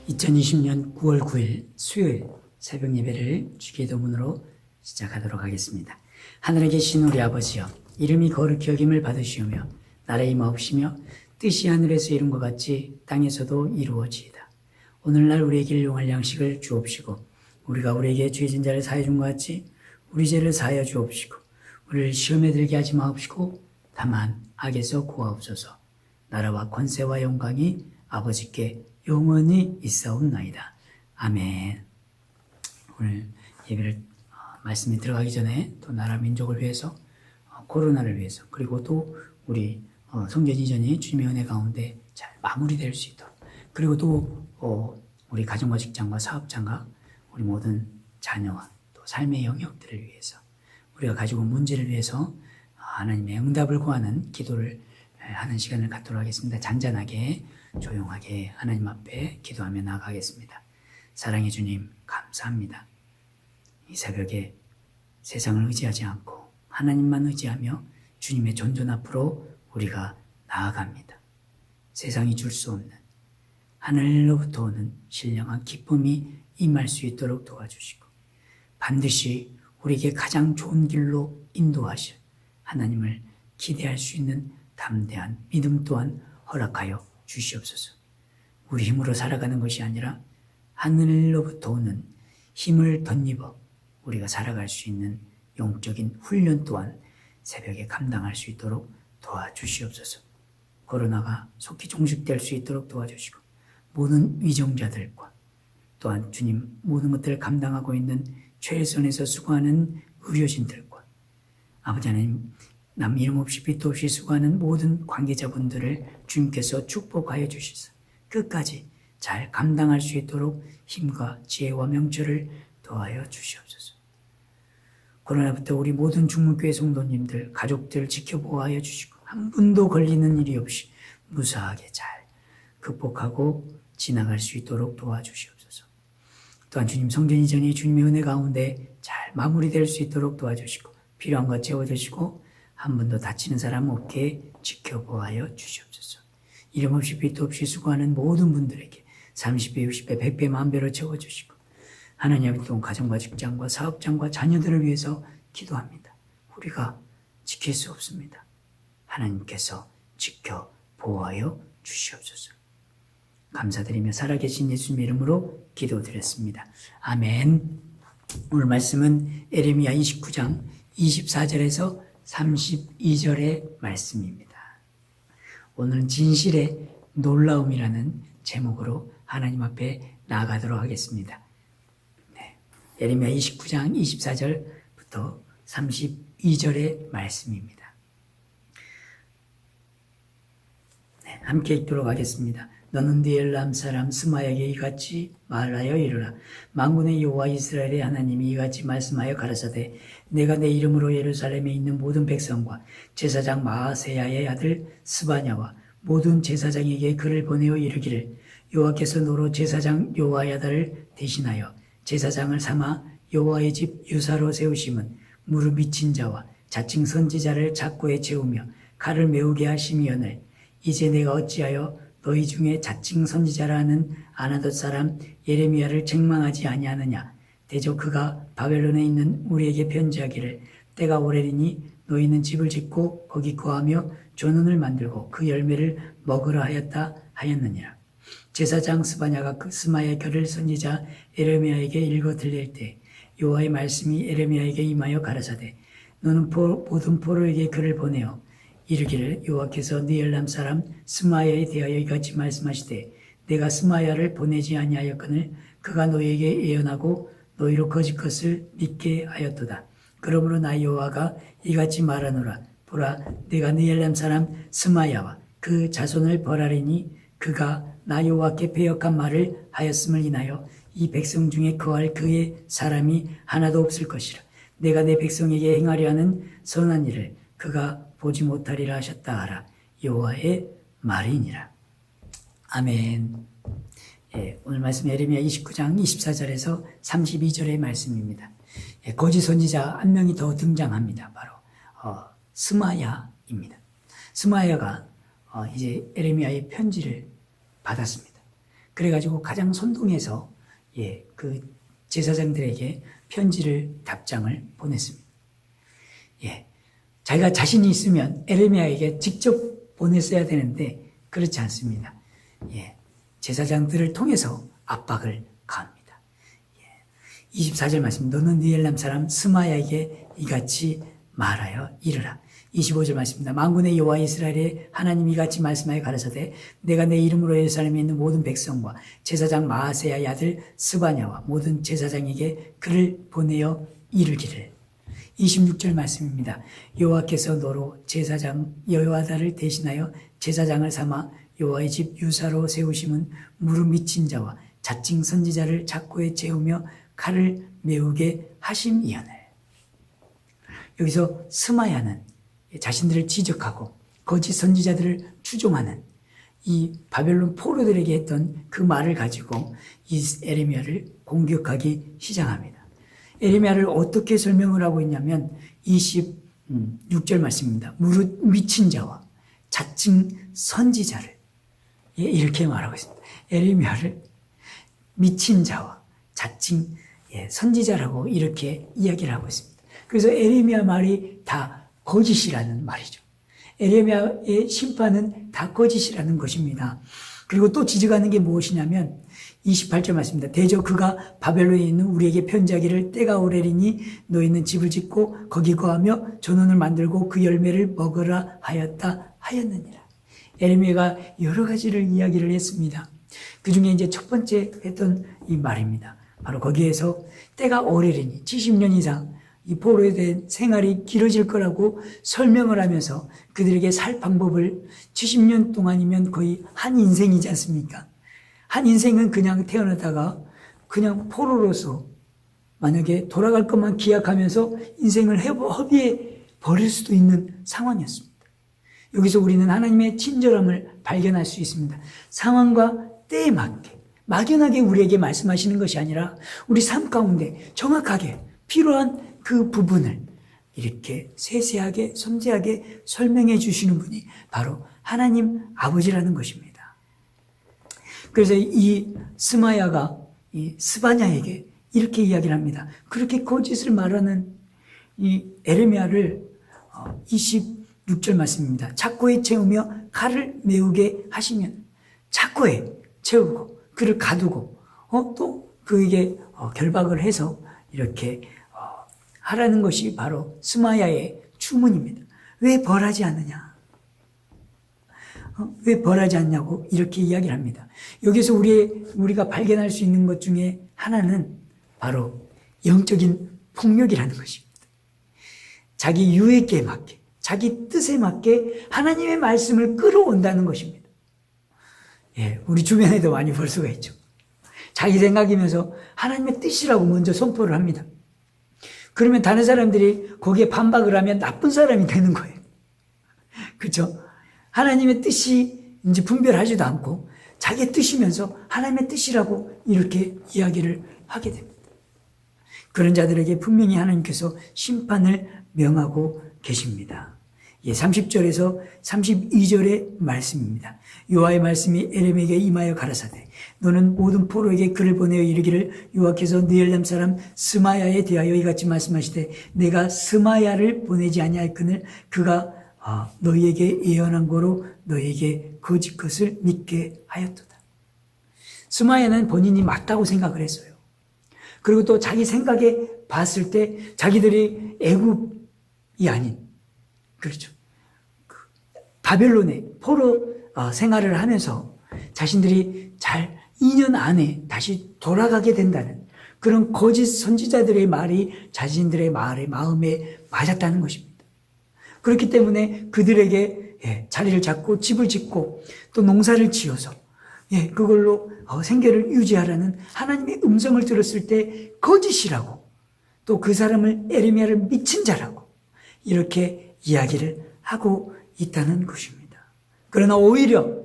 2020년 9월 9일 수요일 새벽 예배를 주기도문으로 시작하도록 하겠습니다. 하늘에 계신 우리 아버지여, 이름이 거룩히 여김을 받으시오며 나라의 임하옵시며 뜻이 하늘에서 이룬 것 같이 땅에서도 이루어지이다. 오늘날 우리에게 일용할 양식을 주옵시고 우리가 우리에게 죄 진 자를 사하여 준 것 같이 우리 죄를 사하여 주옵시고 우리를 시험에 들게 하지 마옵시고 다만 악에서 구하옵소서. 나라와 권세와 영광이 아버지께 영원히 있사옵나이다. 아멘. 오늘 예배를 말씀이 들어가기 전에 또 나라 민족을 위해서 코로나를 위해서 그리고 또 우리 성전 이전이 주님의 은혜 가운데 잘 마무리될 수 있도록 그리고 또 우리 가정과 직장과 사업장과 우리 모든 자녀와 또 삶의 영역들을 위해서 우리가 가지고 온 문제를 위해서 하나님의 응답을 구하는 기도를 하는 시간을 갖도록 하겠습니다. 잔잔하게 조용하게 하나님 앞에 기도하며 나아가겠습니다. 사랑의 주님 감사합니다. 이 새벽에 세상을 의지하지 않고 하나님만 의지하며 주님의 존존 앞으로 우리가 나아갑니다. 세상이 줄 수 없는 하늘로부터 오는 신령한 기쁨이 임할 수 있도록 도와주시고 반드시 우리에게 가장 좋은 길로 인도하실 하나님을 기대할 수 있는 담대한 믿음 또한 허락하여 주시옵소서. 우리 힘으로 살아가는 것이 아니라 하늘로부터 오는 힘을 덧입어 우리가 살아갈 수 있는 영적인 훈련 또한 새벽에 감당할 수 있도록 도와주시옵소서. 코로나가 속히 종식될 수 있도록 도와주시고 모든 위정자들과 또한 주님 모든 것들을 감당하고 있는 최선에서 수고하는 의료진들과 아버지 하나님 남 이름 없이 빛도 없이 수고하는 모든 관계자분들을 주님께서 축복하여 주시사 끝까지 잘 감당할 수 있도록 힘과 지혜와 명철을 더하여 주시옵소서. 코로나부터 우리 모든 중문교회 성도님들 가족들 지켜보호하여 주시고 한 분도 걸리는 일이 없이 무사하게 잘 극복하고 지나갈 수 있도록 도와주시옵소서. 또한 주님 성전 이전이 주님의 은혜 가운데 잘 마무리될 수 있도록 도와주시고 필요한 것 채워주시고 한 번도 다치는 사람 없게 지켜보아여 주시옵소서. 이름 없이 빛도 없이 수고하는 모든 분들에게 30배, 60배, 100배, 만배로 채워주시고 하나님 또 가정과 직장과 사업장과 자녀들을 위해서 기도합니다. 우리가 지킬 수 없습니다. 하나님께서 지켜 보호하여 주시옵소서. 감사드리며 살아계신 예수님 이름으로 기도드렸습니다. 아멘. 오늘 말씀은 에레미야 29장 24절에서 32절의 말씀입니다. 오늘은 진실의 놀라움이라는 제목으로 하나님 앞에 나아가도록 하겠습니다. 에레미야 29장 24절부터 32절의 말씀입니다. 함께 읽도록 하겠습니다. 너는 느엘람 사람 스마야에게 이같이 말하여 이르라. 만군의 여호와 이스라엘의 하나님이 이같이 말씀하여 가라사대 내가 내 이름으로 예루살렘에 있는 모든 백성과 제사장 마아세야의 아들 스바냐와 모든 제사장에게 글을 보내어 이르기를 여호와께서 너로 제사장 요아야다를 대신하여 제사장을 삼아 여호와의 집 유사로 세우심은 무릎 미친 자와 자칭 선지자를 작고에 채우며 칼을 메우게 하심이오늘 이제 내가 어찌하여 너희 중에 자칭 선지자라는 아나돗 사람 예레미야를 책망하지 아니하느냐. 대저 그가 바벨론에 있는 우리에게 편지하기를 때가 오래리니 너희는 집을 짓고 거기 거하며 조눈을 만들고 그 열매를 먹으라 하였다 하였느니라. 제사장 스바냐가 그 스마야의 글을 선지자 예레미야에게 읽어 들릴 때 여호와의 말씀이 예레미야에게 임하여 가라사대 너는 모든 포로에게 글을 보내어 이르기를 여호와께서 느엘람 사람 스마야에 대하여 이같이 말씀하시되 내가 스마야를 보내지 아니하였거늘 그가 너희에게 예언하고 너희로 거짓 것을 믿게 하였도다. 그러므로 나 여호와가 이같이 말하노라. 보라 내가 느엘람 사람 스마야와 그 자손을 벌하리니 그가 나 여호와께 배역한 말을 하였음을 인하여 이 백성 중에 거할 그의 사람이 하나도 없을 것이라. 내가 내 백성에게 행하려 하는 선한 일을 그가 보지 못하리라 하셨다 하라. 여호와의 말이니라. 아멘. 오늘 말씀 예레미야 29장 24절에서 32절의 말씀입니다. 거짓 선지자 한 명이 더 등장합니다. 바로 스마야입니다. 스마야가 이제 예레미야의 편지를 받았습니다. 그래가지고 가장 선동해서 그 제사장들에게 편지를 답장을 보냈습니다. 자기가 자신이 있으면 에레미야에게 직접 보냈어야 되는데 그렇지 않습니다. 제사장들을 통해서 압박을 가합니다. 24절 말씀, 너는 느엘람 사람 스마야에게 이같이 말하여 이르라. 25절 말씀입니다. 만군의 여호와 이스라엘의 하나님 이같이 말씀하여 가라사대 내가 내 이름으로 예루살렘에 있는 모든 백성과 제사장 마아세야의 아들 스바냐와 모든 제사장에게 글을 보내어 이르기를. 26절 말씀입니다. 여호와께서 너로 제사장 여호야다를 대신하여 제사장을 삼아 여호와의 집 유사로 세우심은 무릎 미친 자와 자칭 선지자를 작고에 채우며 칼을 메우게 하심이오늘. 여기서 스마야는 자신들을 지적하고 거짓 선지자들을 추종하는 이 바벨론 포로들에게 했던 그 말을 가지고 이 에레미야를 공격하기 시작합니다. 에레미야를 어떻게 설명을 하고 있냐면 26절 말씀입니다. 무릇 미친 자와 자칭 선지자를 이렇게 말하고 있습니다. 에레미야를 미친 자와 자칭 선지자라고 이렇게 이야기를 하고 있습니다. 그래서 에레미야 말이 다 거짓이라는 말이죠. 에레미야의 심판은 다 거짓이라는 것입니다. 그리고 또 지적하는 게 무엇이냐면 28절 말씀입니다. 대저 그가 바벨론에 있는 우리에게 편지하기를 때가 오래리니 너희는 집을 짓고 거기 거하며 전원을 만들고 그 열매를 먹으라 하였느니라. 에레미야가 여러 가지를 이야기를 했습니다. 그 중에 이제 첫 번째 했던 이 말입니다. 바로 거기에서 때가 오래리니 70년 이상 이 포로에 대한 생활이 길어질 거라고 설명을 하면서 그들에게 살 방법을 70년 동안이면 거의 한 인생이지 않습니까? 한 인생은 그냥 태어나다가 그냥 포로로서 만약에 돌아갈 것만 기약하면서 인생을 허비해 버릴 수도 있는 상황이었습니다. 여기서 우리는 하나님의 친절함을 발견할 수 있습니다. 상황과 때에 맞게 막연하게 우리에게 말씀하시는 것이 아니라 우리 삶 가운데 정확하게 필요한 그 부분을 이렇게 세세하게 섬세하게 설명해 주시는 분이 바로 하나님 아버지라는 것입니다. 그래서 이 스마야가 이 스바냐에게 이렇게 이야기를 합니다. 그렇게 거짓을 말하는 이 에레미야를 26절 말씀입니다. 착고에 채우며 칼을 메우게 하시면 착고에 채우고 그를 가두고 또 그에게 결박을 해서 이렇게 하라는 것이 바로 스마야의 주문입니다. 왜 벌하지 않느냐? 왜 벌하지 않냐고 이렇게 이야기를 합니다. 여기서 우리가 발견할 수 있는 것 중에 하나는 바로 영적인 폭력이라는 것입니다. 자기 유익에 맞게, 자기 뜻에 맞게 하나님의 말씀을 끌어온다는 것입니다. 우리 주변에도 많이 볼 수가 있죠. 자기 생각이면서 하나님의 뜻이라고 먼저 선포를 합니다. 그러면 다른 사람들이 거기에 반박을 하면 나쁜 사람이 되는 거예요. 그렇죠? 하나님의 뜻이 이제 분별하지도 않고 자기의 뜻이면서 하나님의 뜻이라고 이렇게 이야기를 하게 됩니다. 그런 자들에게 분명히 하나님께서 심판을 명하고 계십니다. 30절에서 32절의 말씀입니다. 여호와의 말씀이 에레미야에게 임하여 가라사대 너는 모든 포로에게 글을 보내어 이르기를 여호와께서 느엘람 사람 스마야에 대하여 이같이 말씀하시되 내가 스마야를 보내지 아니하였거늘 그가 너희에게 예언한 거로 너희에게 거짓 것을 믿게 하였도다. 스마야는 본인이 맞다고 생각을 했어요. 그리고 또 자기 생각에 봤을 때 자기들이 애굽이 아닌 그렇죠. 바벨론에 포로 생활을 하면서 자신들이 잘 2년 안에 다시 돌아가게 된다는 그런 거짓 선지자들의 말이 자신들의 마음에 맞았다는 것입니다. 그렇기 때문에 그들에게 자리를 잡고 집을 짓고 또 농사를 지어서 그걸로 생계를 유지하라는 하나님의 음성을 들었을 때 거짓이라고 또 그 사람을 에레미야를 미친 자라고 이렇게 이야기를 하고 있다는 것입니다. 그러나 오히려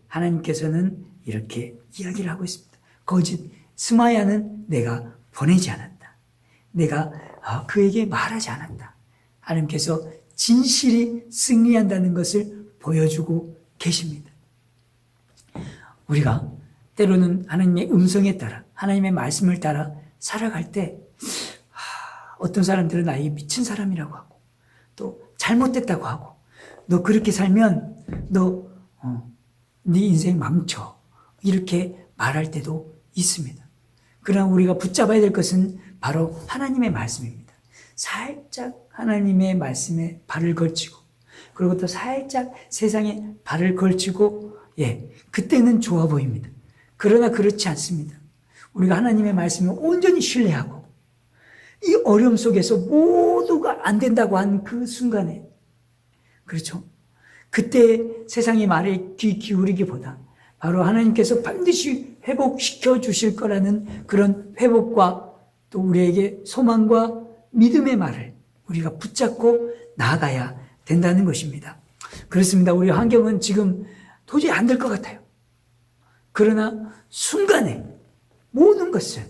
하나님께서는 이렇게 이야기를 하고 있습니다. 거짓 스마야는 내가 보내지 않았다. 내가 그에게 말하지 않았다. 하나님께서 진실이 승리한다는 것을 보여주고 계십니다. 우리가 때로는 하나님의 음성에 따라, 하나님의 말씀을 따라 살아갈 때 어떤 사람들은 나에게 미친 사람이라고 하고 또 잘못됐다고 하고 너 그렇게 살면 너 네 인생 망쳐 이렇게 말할 때도 있습니다. 그러나 우리가 붙잡아야 될 것은 바로 하나님의 말씀입니다. 살짝 하나님의 말씀에 발을 걸치고 그리고 또 살짝 세상에 발을 걸치고 그때는 좋아 보입니다. 그러나 그렇지 않습니다. 우리가 하나님의 말씀을 온전히 신뢰하고 이 어려움 속에서 모두가 안 된다고 한 그 순간에 그렇죠. 그때 세상의 말에 귀 기울이기보다 바로 하나님께서 반드시 회복시켜 주실 거라는 그런 회복과 또 우리에게 소망과 믿음의 말을 우리가 붙잡고 나아가야 된다는 것입니다. 그렇습니다. 우리 환경은 지금 도저히 안 될 것 같아요. 그러나 순간에 모든 것을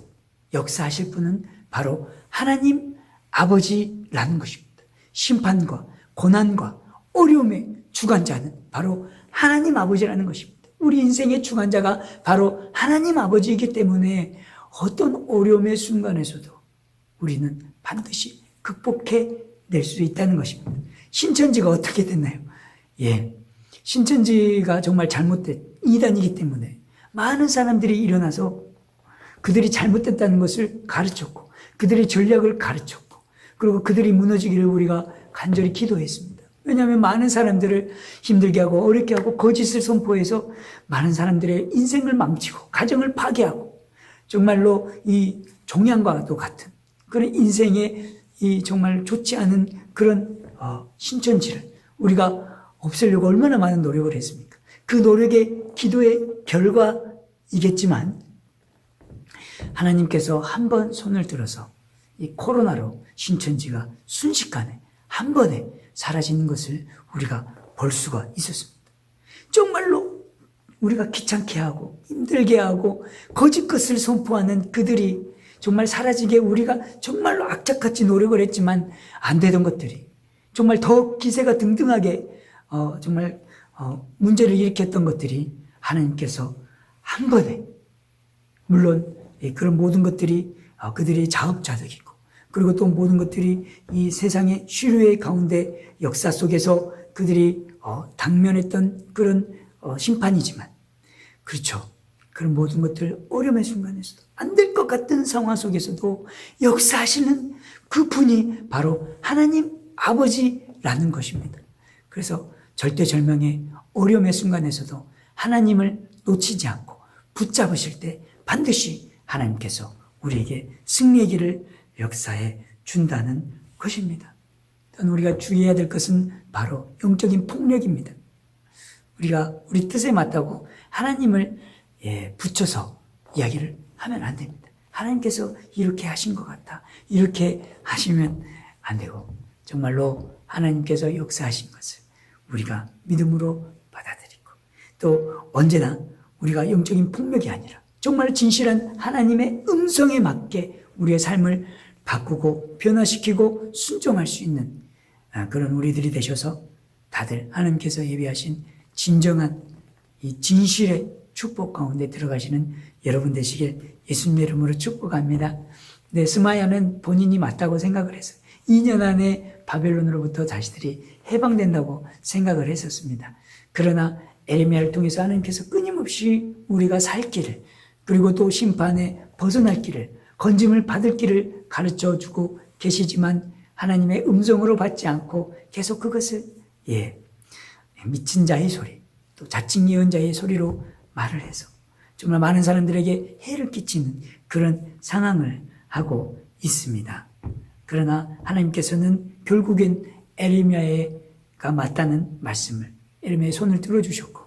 역사하실 분은 바로 하나님 아버지라는 것입니다. 심판과 고난과 어려움의 주관자는 바로 하나님 아버지라는 것입니다. 우리 인생의 주관자가 바로 하나님 아버지이기 때문에 어떤 어려움의 순간에서도 우리는 반드시 극복해 낼 수 있다는 것입니다. 신천지가 어떻게 됐나요? 신천지가 정말 잘못된 이단이기 때문에 많은 사람들이 일어나서 그들이 잘못됐다는 것을 가르쳤고 그들의 전략을 가르쳤고 그리고 그들이 무너지기를 우리가 간절히 기도했습니다. 왜냐하면 많은 사람들을 힘들게 하고 어렵게 하고 거짓을 선포해서 많은 사람들의 인생을 망치고 가정을 파괴하고 정말로 이 종양과도 같은 그런 인생에 이 정말 좋지 않은 그런 신천지를 우리가 없애려고 얼마나 많은 노력을 했습니까? 그 노력의 기도의 결과이겠지만 하나님께서 한 번 손을 들어서 이 코로나로 신천지가 순식간에 한 번에 사라지는 것을 우리가 볼 수가 있었습니다. 정말로 우리가 귀찮게 하고 힘들게 하고 거짓 것을 선포하는 그들이 정말 사라지게 우리가 정말로 악착같이 노력을 했지만 안 되던 것들이 정말 더 기세가 등등하게 정말 문제를 일으켰던 것들이 하나님께서 한 번에 물론 그런 모든 것들이 그들의 자업자득이고 그리고 또 모든 것들이 이 세상의 시류의 가운데 역사 속에서 그들이 당면했던 그런 심판이지만 그렇죠. 그런 모든 것들 어려움의 순간에서도 안 될 것 같은 상황 속에서도 역사하시는 그 분이 바로 하나님 아버지라는 것입니다. 그래서 절대절명의 어려움의 순간에서도 하나님을 놓치지 않고 붙잡으실 때 반드시 하나님께서 우리에게 승리의 길을 역사해 준다는 것입니다. 또한 우리가 주의해야 될 것은 바로 영적인 폭력입니다. 우리가 우리 뜻에 맞다고 하나님을 붙여서 이야기를 하면 안 됩니다. 하나님께서 이렇게 하신 것 같다. 이렇게 하시면 안 되고 정말로 하나님께서 역사하신 것을 우리가 믿음으로 받아들이고 또 언제나 우리가 영적인 폭력이 아니라 정말 진실한 하나님의 음성에 맞게 우리의 삶을 바꾸고 변화시키고 순종할 수 있는 그런 우리들이 되셔서 다들 하나님께서 예비하신 진정한 이 진실의 축복 가운데 들어가시는 여러분 되시길 예수님의 이름으로 축복합니다. 스마야는 본인이 맞다고 생각을 했어요. 2년 안에 바벨론으로부터 자신들이 해방된다고 생각을 했었습니다. 그러나 에레미야를 통해서 하나님께서 끊임없이 우리가 살 길을 그리고 또 심판에 벗어날 길을 건짐을 받을 길을 가르쳐주고 계시지만 하나님의 음성으로 받지 않고 계속 그것을 미친 자의 소리 또 자칭 예언자의 소리로 말을 해서 정말 많은 사람들에게 해를 끼치는 그런 상황을 하고 있습니다. 그러나 하나님께서는 결국엔 에레미야가 맞다는 말씀을 에레미야의 손을 들어주셨고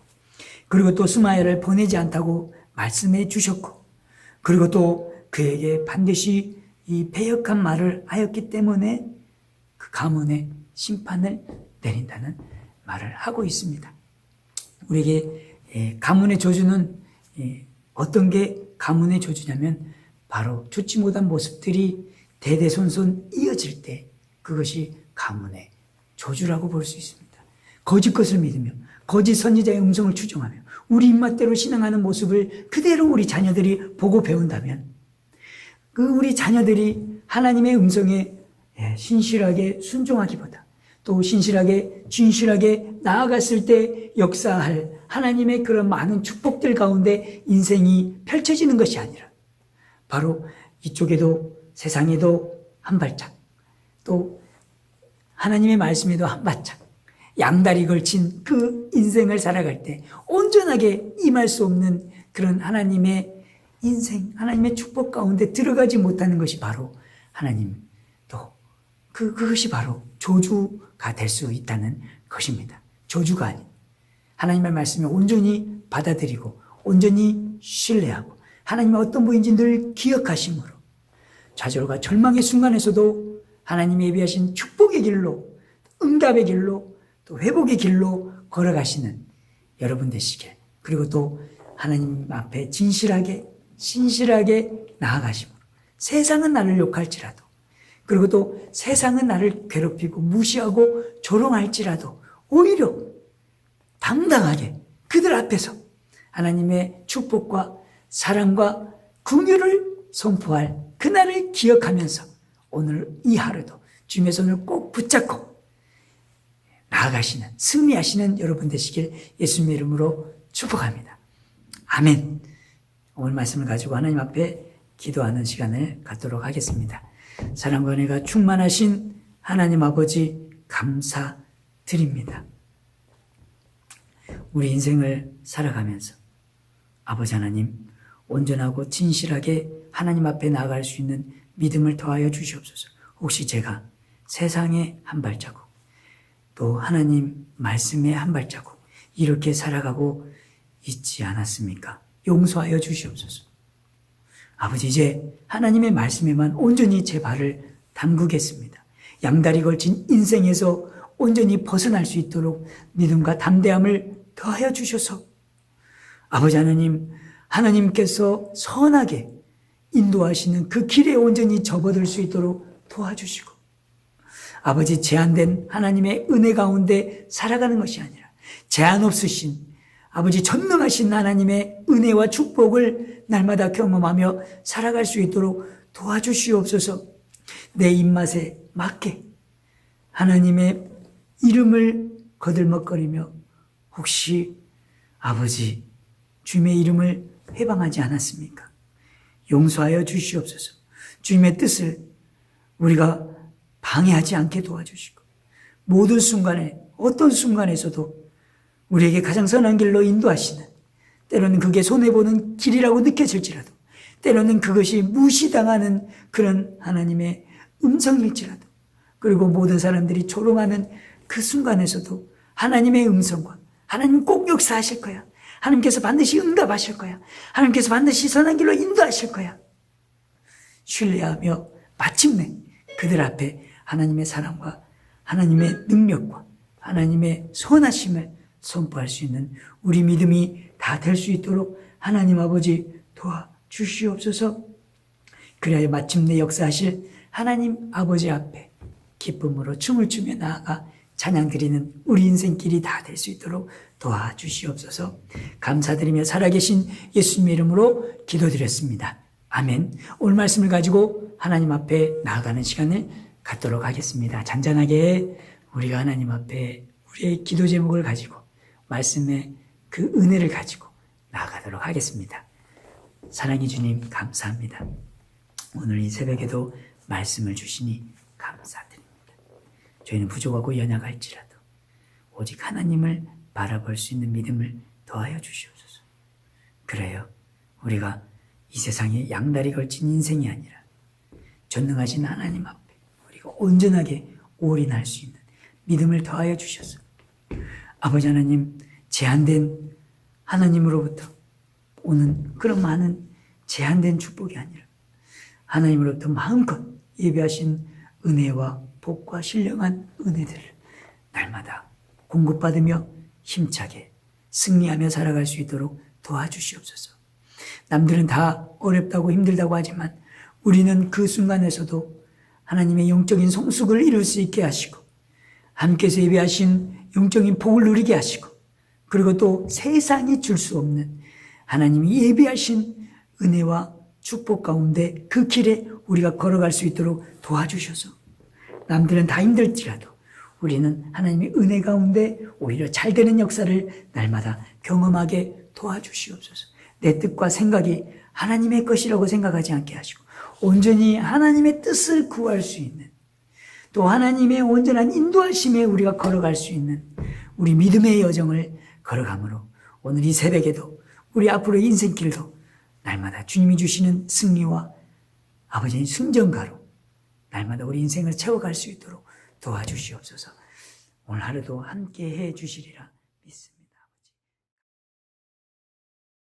그리고 또 스마야를 보내지 않다고 말씀해 주셨고 그리고 또 그에게 반드시 이 패역한 말을 하였기 때문에 그 가문의 심판을 내린다는 말을 하고 있습니다. 우리에게 가문의 저주는 어떤 게 가문의 저주냐면 바로 좋지 못한 모습들이 대대손손 이어질 때 그것이 가문의 저주라고 볼 수 있습니다. 거짓 것을 믿으며 거짓 선지자의 음성을 추종하며 우리 입맛대로 신앙하는 모습을 그대로 우리 자녀들이 보고 배운다면 그 우리 자녀들이 하나님의 음성에 신실하게 순종하기보다 또 신실하게 진실하게 나아갔을 때 역사할 하나님의 그런 많은 축복들 가운데 인생이 펼쳐지는 것이 아니라 바로 이쪽에도 세상에도 한 발짝 또 하나님의 말씀에도 한 발짝 양다리 걸친 그 인생을 살아갈 때 온전하게 임할 수 없는 그런 하나님의 인생, 하나님의 축복 가운데 들어가지 못하는 것이 바로 하나님 또 그것이 바로 저주가 될 수 있다는 것입니다. 저주가 아닌 하나님의 말씀을 온전히 받아들이고 온전히 신뢰하고 하나님의 어떤 분인지 늘 기억하심으로 좌절과 절망의 순간에서도 하나님이 예비하신 축복의 길로 응답의 길로 또 회복의 길로 걸어가시는 여러분 되시길 그리고 또 하나님 앞에 진실하게 신실하게 나아가심으로 세상은 나를 욕할지라도 그리고 또 세상은 나를 괴롭히고 무시하고 조롱할지라도 오히려 당당하게 그들 앞에서 하나님의 축복과 사랑과 긍휼을 선포할 그날을 기억하면서 오늘 이 하루도 주님의 손을 꼭 붙잡고 나아가시는 승리하시는 여러분 되시길 예수님의 이름으로 축복합니다. 아멘. 오늘 말씀을 가지고 하나님 앞에 기도하는 시간을 갖도록 하겠습니다. 사랑과 은혜가 충만하신 하나님 아버지 감사드립니다. 우리 인생을 살아가면서 아버지 하나님 온전하고 진실하게 하나님 앞에 나아갈 수 있는 믿음을 더하여 주시옵소서. 혹시 제가 세상에 한 발자국 또 하나님 말씀에 한 발자국 이렇게 살아가고 있지 않았습니까? 용서하여 주시옵소서. 아버지 이제 하나님의 말씀에만 온전히 제 발을 담그겠습니다. 양다리 걸친 인생에서 온전히 벗어날 수 있도록 믿음과 담대함을 더하여 주셔서 아버지 하나님 하나님께서 선하게 인도하시는 그 길에 온전히 접어들 수 있도록 도와주시고 아버지 제한된 하나님의 은혜 가운데 살아가는 것이 아니라 제한 없으신 아버지 전능하신 하나님의 은혜와 축복을 날마다 경험하며 살아갈 수 있도록 도와주시옵소서. 내 입맛에 맞게 하나님의 이름을 거들먹거리며 혹시 아버지 주님의 이름을 회방하지 않았습니까? 용서하여 주시옵소서. 주님의 뜻을 우리가 방해하지 않게 도와주시고 모든 순간에 어떤 순간에서도 우리에게 가장 선한 길로 인도하시는 때로는 그게 손해보는 길이라고 느껴질지라도 때로는 그것이 무시당하는 그런 하나님의 음성일지라도 그리고 모든 사람들이 조롱하는 그 순간에서도 하나님의 음성과 하나님 꼭 역사하실 거야. 하나님께서 반드시 응답하실 거야. 하나님께서 반드시 선한 길로 인도하실 거야. 신뢰하며 마침내 그들 앞에 하나님의 사랑과 하나님의 능력과 하나님의 선하심을 선포할 수 있는 우리 믿음이 다 될 수 있도록 하나님 아버지 도와주시옵소서. 그래야 마침내 역사하실 하나님 아버지 앞에 기쁨으로 춤을 추며 나아가 찬양 드리는 우리 인생길이 다 될 수 있도록 도와주시옵소서. 감사드리며 살아계신 예수님의 이름으로 기도드렸습니다. 아멘. 오늘 말씀을 가지고 하나님 앞에 나아가는 시간을 갖도록 하겠습니다. 잔잔하게 우리가 하나님 앞에 우리의 기도 제목을 가지고 말씀의 그 은혜를 가지고 나아가도록 하겠습니다. 사랑의 주님 감사합니다. 오늘 이 새벽에도 말씀을 주시니 감사드립니다. 저희는 부족하고 연약할지라도 오직 하나님을 바라볼 수 있는 믿음을 더하여 주시옵소서. 그래요. 우리가 이 세상에 양다리 걸친 인생이 아니라 전능하신 하나님 앞에 우리가 온전하게 올인할 수 있는 믿음을 더하여 주셔서 아버지 하나님 제한된 하나님으로부터 오는 그런 많은 제한된 축복이 아니라 하나님으로부터 마음껏 예비하신 은혜와 복과 신령한 은혜들을 날마다 공급받으며 힘차게 승리하며 살아갈 수 있도록 도와주시옵소서. 남들은 다 어렵다고 힘들다고 하지만 우리는 그 순간에서도 하나님의 영적인 성숙을 이룰 수 있게 하시고 함께서 예비하신 영적인 복을 누리게 하시고 그리고 또 세상이 줄 수 없는 하나님이 예비하신 은혜와 축복 가운데 그 길에 우리가 걸어갈 수 있도록 도와주셔서 남들은 다 힘들지라도 우리는 하나님의 은혜 가운데 오히려 잘 되는 역사를 날마다 경험하게 도와주시옵소서. 내 뜻과 생각이 하나님의 것이라고 생각하지 않게 하시고 온전히 하나님의 뜻을 구할 수 있는, 또 하나님의 온전한 인도하심에 우리가 걸어갈 수 있는 우리 믿음의 여정을 걸어가므로 오늘 이 새벽에도 우리 앞으로의 인생길도 날마다 주님이 주시는 승리와 아버지의 승전가로 날마다 우리 인생을 채워갈 수 있도록 도와주시옵소서. 오늘 하루도 함께 해 주시리라 믿습니다.